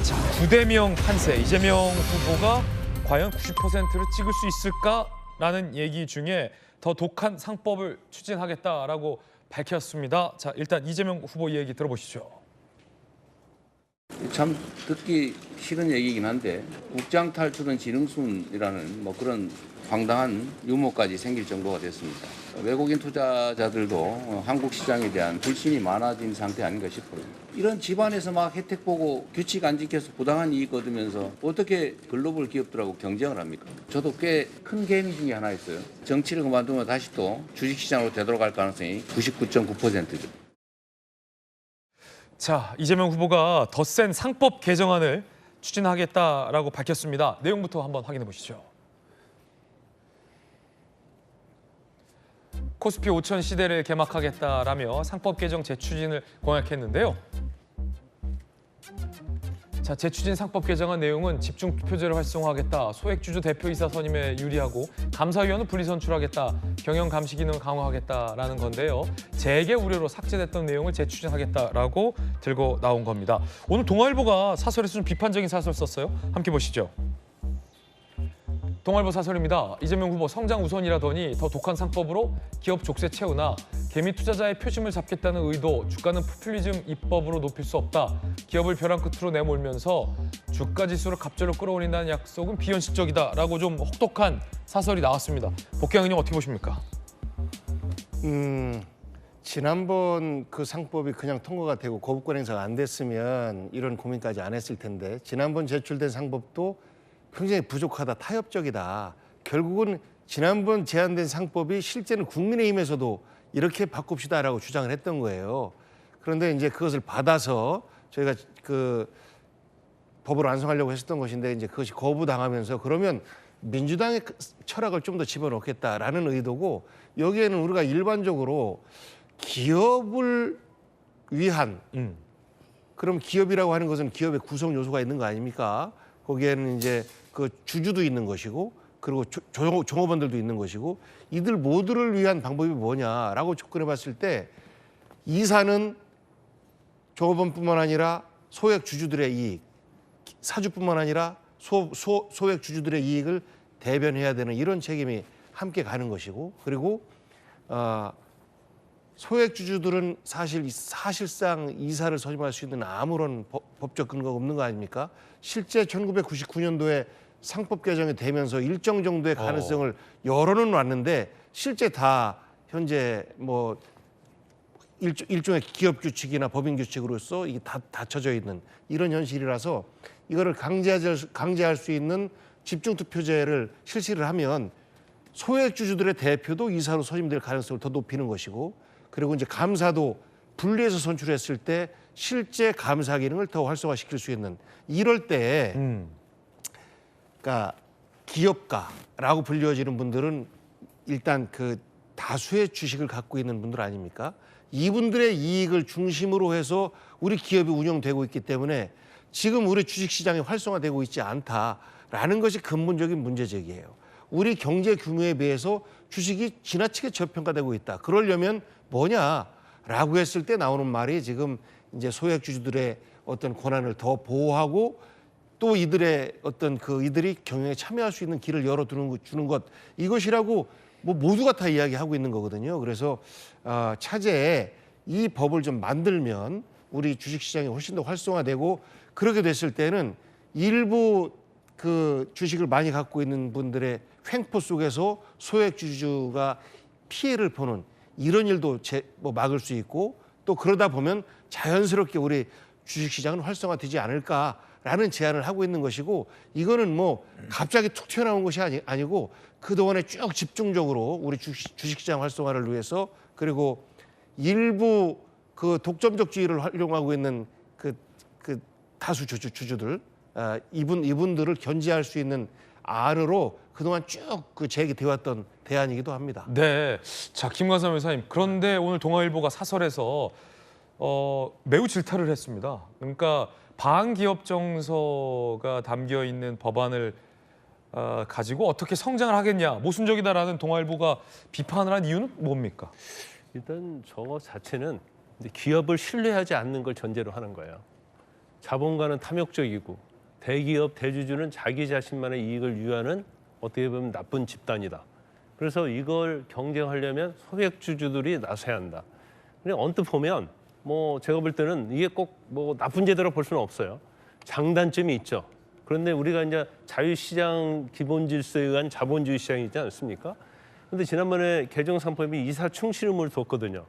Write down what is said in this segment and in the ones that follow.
자, 부대명 판세. 이재명 후보가 과연 90%를 찍을 수 있을까라는 얘기 중에 더 독한 상법을 추진하겠다라고 밝혔습니다. 자, 일단 이재명 후보 얘기 들어보시죠. 참 듣기 싫은 얘기긴 한데 국장 탈출은 지능순이라는 뭐 그런 황당한 유머까지 생길 정도가 됐습니다. 외국인 투자자들도 한국 시장에 대한 불신이 많아진 상태 아닌가 싶어요. 이런 집안에서 막 혜택 보고 규칙 안 지켜서 부당한 이익 얻으면서 어떻게 글로벌 기업들하고 경쟁을 합니까? 저도 꽤 큰 개미 중에 하나였어요. 정치를 그만두면 다시 또 주식시장으로 되돌아갈 가능성이 99.9%죠. 자, 이재명 후보가 더 센 상법 개정안을 추진하겠다라고 밝혔습니다. 내용부터 한번 확인해 보시죠. 코스피 5천 시대를 개막하겠다라며 상법 개정 재추진을 공약했는데요. 자, 재추진 상법 개정안 내용은 집중 투표제를 활성화하겠다, 소액주주 대표이사 선임에 유리하고 감사위원은 분리선출하겠다, 경영 감시 기능을 강화하겠다라는 건데요. 재개 우려로 삭제됐던 내용을 재추진하겠다라고 들고 나온 겁니다. 오늘 동아일보가 사설에서 좀 비판적인 사설 썼어요. 함께 보시죠. 동아일보 사설입니다. 이재명 후보 성장 우선이라더니 더 독한 상법으로 기업 족쇄 채우나 개미 투자자의 표심을 잡겠다는 의도, 주가는 포퓰리즘 입법으로 높일 수 없다. 기업을 벼랑 끝으로 내몰면서 주가 지수를 갑절로 끌어올린다는 약속은 비현실적이다라고 좀 혹독한 사설이 나왔습니다. 복귀 의원님 어떻게 보십니까? 지난번 그 상법이 그냥 통과가 되고 거부권 행사가 안 됐으면 이런 고민까지 안 했을 텐데 지난번 제출된 상법도 굉장히 부족하다, 타협적이다. 결국은 지난번 제안된 상법이 실제는 국민의힘에서도 이렇게 바꿉시다라고 주장을 했던 거예요. 그런데 이제 그것을 받아서 저희가 그 법을 완성하려고 했었던 것인데 이제 그것이 거부당하면서 그러면 민주당의 철학을 좀 더 집어넣겠다라는 의도고 여기에는 우리가 일반적으로 기업을 위한 그럼 기업이라고 하는 것은 기업의 구성 요소가 있는 거 아닙니까? 거기에는 이제 그 주주도 있는 것이고 그리고 종업원들도 있는 것이고 이들 모두를 위한 방법이 뭐냐라고 접근해 봤을 때 이사는 종업원뿐만 아니라 소액 주주들의 이익, 사주뿐만 아니라 소액 주주들의 이익을 대변해야 되는 이런 책임이 함께 가는 것이고 그리고 소액 주주들은 사실상 이사를 선임할 수 있는 아무런 법적 근거가 없는 거 아닙니까? 실제 1999년도에 상법 개정이 되면서 일정 정도의 가능성을 열어는 놨는데 실제 다 현재 뭐 일종의 기업 규칙이나 법인 규칙으로서 이게 다 닫혀져 있는 이런 현실이라서 이거를 강제할 수 있는 집중 투표제를 실시를 하면 소액 주주들의 대표도 이사로 선임될 가능성을 더 높이는 것이고 그리고 이제 감사도 분리해서 선출했을 때 실제 감사 기능을 더 활성화시킬 수 있는 이럴 때 그러니까 기업가라고 불려지는 분들은 일단 그 다수의 주식을 갖고 있는 분들 아닙니까? 이분들의 이익을 중심으로 해서 우리 기업이 운영되고 있기 때문에 지금 우리 주식시장이 활성화되고 있지 않다라는 것이 근본적인 문제제기예요. 우리 경제 규모에 비해서 주식이 지나치게 저평가되고 있다. 그러려면 뭐냐라고 했을 때 나오는 말이 지금 이제 소액 주주들의 어떤 권한을 더 보호하고 또 이들의 어떤 이들이 경영에 참여할 수 있는 길을 주는 것 이것이라고 뭐 모두가 다 이야기하고 있는 거거든요. 그래서 차제에 이 법을 좀 만들면 우리 주식시장이 훨씬 더 활성화되고 그렇게 됐을 때는 일부 그 주식을 많이 갖고 있는 분들의 횡포 속에서 소액 주주가 피해를 보는 이런 일도 막을 수 있고 또 그러다 보면 자연스럽게 우리 주식시장은 활성화되지 않을까라는 제안을 하고 있는 것이고 이거는 뭐 갑자기 툭 튀어나온 것이 아니고 그동안에 쭉 집중적으로 우리 주식시장 활성화를 위해서 그리고 일부 그 독점적주의를 활용하고 있는 그 다수 주주들 이분들을 견제할 수 있는 안으로 그동안 쭉 제기되어 왔던 대안이기도 합니다. 네, 자 김관삼 회사님. 그런데 오늘 동아일보가 사설에서 매우 질타를 했습니다. 그러니까 반기업 정서가 담겨 있는 법안을 가지고 어떻게 성장을 하겠냐, 모순적이다라는 동아일보가 비판을 한 이유는 뭡니까? 일단 저거 자체는 기업을 신뢰하지 않는 걸 전제로 하는 거예요. 자본가는 탐욕적이고 대기업, 대주주는 자기 자신만의 이익을 위하는 어떻게 보면 나쁜 집단이다. 그래서 이걸 경쟁하려면 소액주주들이 나서야 한다. 그냥 언뜻 보면 뭐 제가 볼 때는 이게 꼭 뭐 나쁜 제도로 볼 수는 없어요. 장단점이 있죠. 그런데 우리가 이제 자유시장 기본 질서에 의한 자본주의 시장이지 않습니까? 그런데 지난번에 개정상법이 이사 충실 의무를 뒀거든요.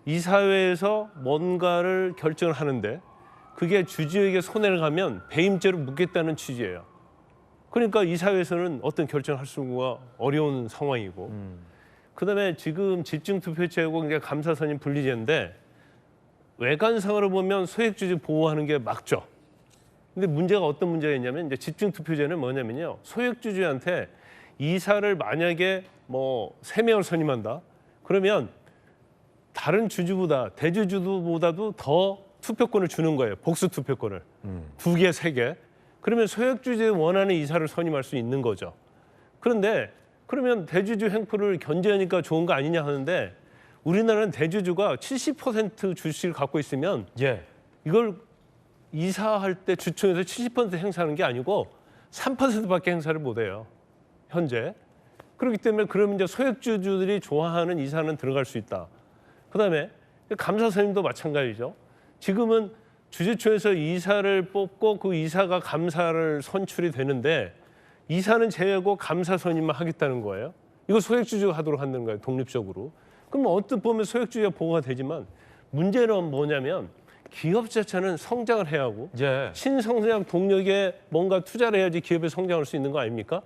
이사회에서 뭔가를 결정을 하는데 그게 주주에게 손해를 가면 배임죄로 묻겠다는 취지예요. 그러니까 이사회에서는 어떤 결정을 할 수가 어려운 상황이고 그다음에 지금 집중투표제하고 이제 감사선임 분리제인데 외관상으로 보면 소액주주 보호하는 게 맞죠. 근데 문제가 어떤 문제가 있냐면 이제 집중투표제는 뭐냐면요. 소액주주한테 이사를 만약에 뭐 3명을 선임한다. 그러면 다른 주주보다 대주주보다도 더 투표권을 주는 거예요. 복수 투표권을. 2개, 3개. 그러면 소액주주에 원하는 이사를 선임할 수 있는 거죠. 그런데 그러면 대주주 횡포를 견제하니까 좋은 거 아니냐 하는데 우리나라는 대주주가 70% 주식을 갖고 있으면 예. 이걸 이사할 때 주총에서 70% 행사하는 게 아니고 3%밖에 행사를 못 해요. 현재. 그렇기 때문에 그러면 이제 소액주주들이 좋아하는 이사는 들어갈 수 있다. 그다음에 감사 선임도 마찬가지죠. 지금은 주주총회에서 이사를 뽑고 그 이사가 감사를 선출이 되는데 이사는 제외하고 감사 선임만 하겠다는 거예요. 이거 소액주주가 하도록 하는 거예요. 독립적으로. 그럼 언뜻 보면 소액주주가 보호가 되지만 문제는 뭐냐면 기업 자체는 성장을 해야 하고 예. 신성장 동력에 뭔가 투자를 해야지 기업이 성장할 수 있는 거 아닙니까?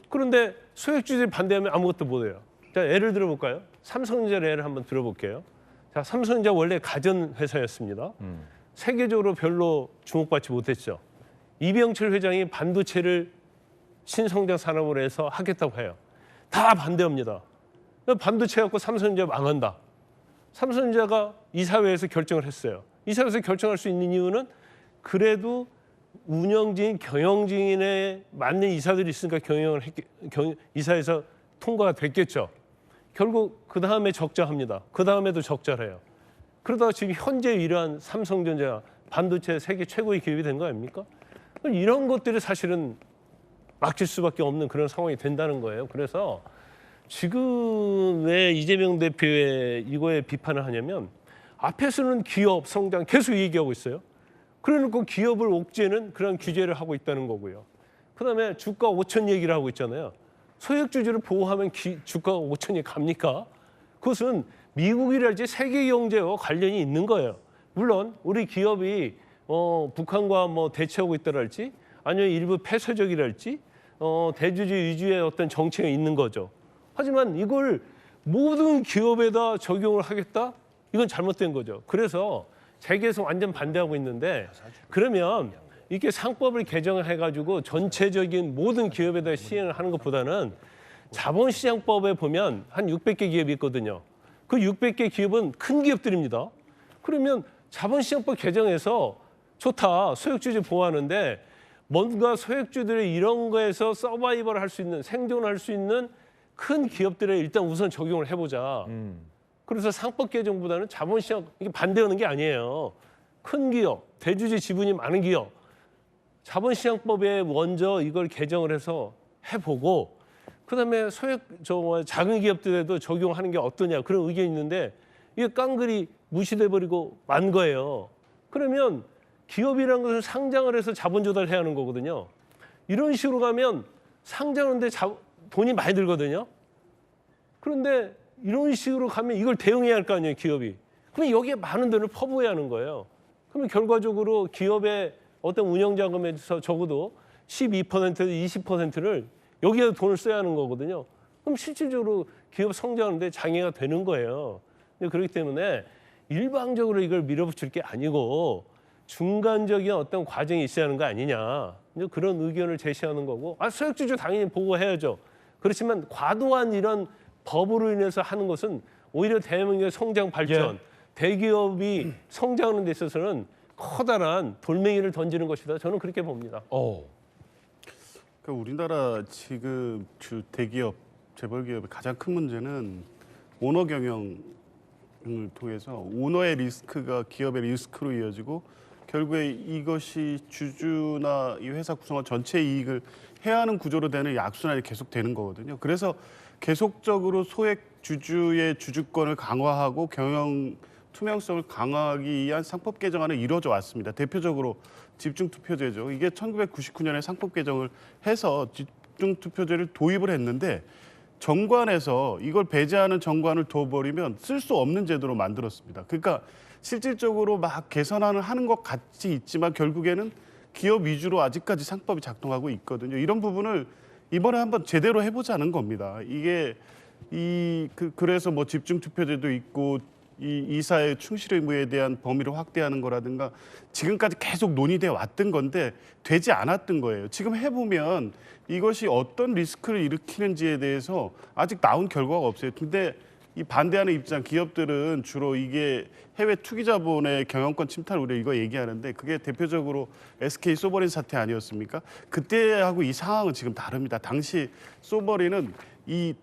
그런데 소액주주들이 반대하면 아무것도 못 해요. 자, 예를 들어볼까요? 삼성전자 예를 한번 들어볼게요. 자, 삼성전자 원래 가전 회사였습니다. 세계적으로 별로 주목받지 못했죠. 이병철 회장이 반도체를 신성장 산업으로 해서 하겠다고 해요. 다 반대합니다. 반도체 갖고 삼성전자 망한다. 삼성전자가 이사회에서 결정을 했어요. 이사회에서 결정할 수 있는 이유는 그래도 운영진, 경영진에 맞는 이사들이 있으니까 이사에서 통과가 됐겠죠. 결국 그 다음에 적자합니다. 그 다음에도 적자를 해요. 그러다가 지금 현재 이러한 삼성전자 반도체 세계 최고의 기업이 된 거 아닙니까? 이런 것들이 사실은 막힐 수밖에 없는 그런 상황이 된다는 거예요. 그래서 지금 왜 이재명 대표의 이거에 비판을 하냐면 앞에서는 기업 성장 계속 얘기하고 있어요. 그래놓고 기업을 옥죄는 그런 규제를 하고 있다는 거고요. 그다음에 주가 5천 얘기를 하고 있잖아요. 소액주주를 보호하면 주가가 5천이 갑니까? 그것은 미국이랄지 세계 경제와 관련이 있는 거예요. 물론 우리 기업이 북한과 뭐 대치하고 있다랄지 아니면 일부 폐쇄적이랄지 대주주 위주의 어떤 정책이 있는 거죠. 하지만 이걸 모든 기업에다 적용을 하겠다? 이건 잘못된 거죠. 그래서 재계에서 완전 반대하고 있는데 그러면 이렇게 상법을 개정해가지고 전체적인 모든 기업에다 시행을 하는 것보다는 자본시장법에 보면 한 600개 기업이 있거든요. 그 600개 기업은 큰 기업들입니다. 그러면 자본시장법 개정해서 좋다. 소액주주 보호하는데 뭔가 소액주들이 이런 거에서 서바이벌을 할 수 있는 생존할 수 있는 큰 기업들에 일단 우선 적용을 해보자. 그래서 상법 개정보다는 자본시장 이게 반대하는 게 아니에요. 큰 기업, 대주주 지분이 많은 기업, 자본시장법에 먼저 이걸 개정을 해서 해보고 그다음에 작은 기업들에도 적용하는 게 어떠냐 그런 의견이 있는데 이게 깡그리 무시돼 버리고 만 거예요. 그러면 기업이라는 것은 상장을 해서 자본 조달해야 하는 거거든요. 이런 식으로 가면 상장하는데 돈이 많이 들거든요. 그런데 이런 식으로 가면 이걸 대응해야 할 거 아니에요, 기업이. 그럼 여기에 많은 돈을 퍼부어야 하는 거예요. 그러면 결과적으로 기업의 어떤 운영 자금에서 적어도 12%, 20%를 여기에 돈을 써야 하는 거거든요. 그럼 실질적으로 기업 성장하는데 장애가 되는 거예요. 그렇기 때문에 일방적으로 이걸 밀어붙일 게 아니고 중간적인 어떤 과정이 있어야 하는 거 아니냐. 그런 의견을 제시하는 거고 소액주주 당연히 보호해야죠. 그렇지만 과도한 이런 법으로 인해서 하는 것은 오히려 대한민국의 성장 발전, 대기업이 성장하는 데 있어서는 커다란 돌멩이를 던지는 것이다. 저는 그렇게 봅니다. 그러니까 우리나라 지금 대기업, 재벌기업의 가장 큰 문제는 오너 경영을 통해서 오너의 리스크가 기업의 리스크로 이어지고 결국에 이것이 주주나 이 회사 구성원 전체 이익을 해야 하는 구조로 되는 이 악순환이 계속 되는 거거든요. 그래서 계속적으로 소액 주주의 주주권을 강화하고 경영 투명성을 강화하기 위한 상법 개정안은 이루어져 왔습니다. 대표적으로 집중투표제죠. 이게 1999년에 상법 개정을 해서 집중투표제를 도입을 했는데 정관에서 이걸 배제하는 정관을 둬버리면 쓸 수 없는 제도로 만들었습니다. 그러니까 실질적으로 막 개선안을 하는 것 같이 있지만 결국에는 기업 위주로 아직까지 상법이 작동하고 있거든요. 이런 부분을 이번에 한번 제대로 해보자는 겁니다. 이게 그래서 뭐 집중투표제도 있고 이 이사의 충실 의무에 대한 범위를 확대하는 거라든가 지금까지 계속 논의돼 왔던 건데 되지 않았던 거예요. 지금 해보면 이것이 어떤 리스크를 일으키는지에 대해서 아직 나온 결과가 없어요. 근데 이 반대하는 입장 기업들은 주로 이게 해외 투기 자본의 경영권 침탈 우려 이거 얘기하는데 그게 대표적으로 SK 소버린 사태 아니었습니까? 그때하고 이 상황은 지금 다릅니다. 당시 소버린은 이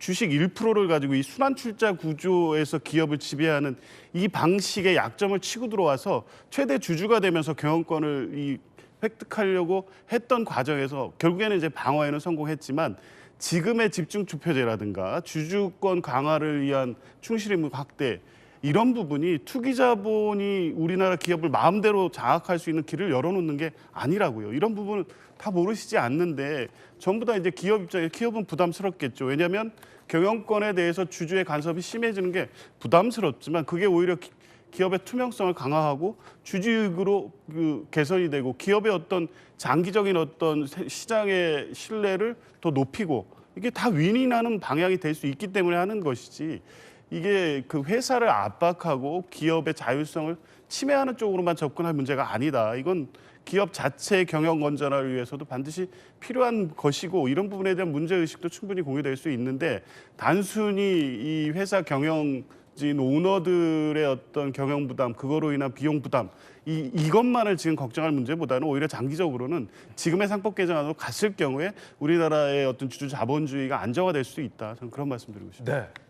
주식 1%를 가지고 이 순환 출자 구조에서 기업을 지배하는 이 방식의 약점을 치고 들어와서 최대 주주가 되면서 경영권을 획득하려고 했던 과정에서 결국에는 이제 방어에는 성공했지만 지금의 집중투표제라든가 주주권 강화를 위한 충실 의무 확대 이런 부분이 투기 자본이 우리나라 기업을 마음대로 장악할 수 있는 길을 열어놓는 게 아니라고요. 이런 부분은 다 모르시지 않는데 전부 다 이제 기업 입장에 기업은 부담스럽겠죠. 왜냐하면 경영권에 대해서 주주의 간섭이 심해지는 게 부담스럽지만 그게 오히려 기업의 투명성을 강화하고 주주이익으로 개선이 되고 기업의 어떤 장기적인 어떤 시장의 신뢰를 더 높이고 이게 다 윈윈하는 방향이 될 수 있기 때문에 하는 것이지 이게 그 회사를 압박하고 기업의 자율성을 침해하는 쪽으로만 접근할 문제가 아니다. 이건 기업 자체의 경영 건전화를 위해서도 반드시 필요한 것이고 이런 부분에 대한 문제의식도 충분히 공유될 수 있는데 단순히 이 회사 경영진 오너들의 어떤 경영 부담, 그거로 인한 비용 부담 이것만을 지금 걱정할 문제보다는 오히려 장기적으로는 지금의 상법 개정안으로 갔을 경우에 우리나라의 어떤 주주 자본주의가 안정화될 수 있다. 저는 그런 말씀드리고 싶습니다. 네.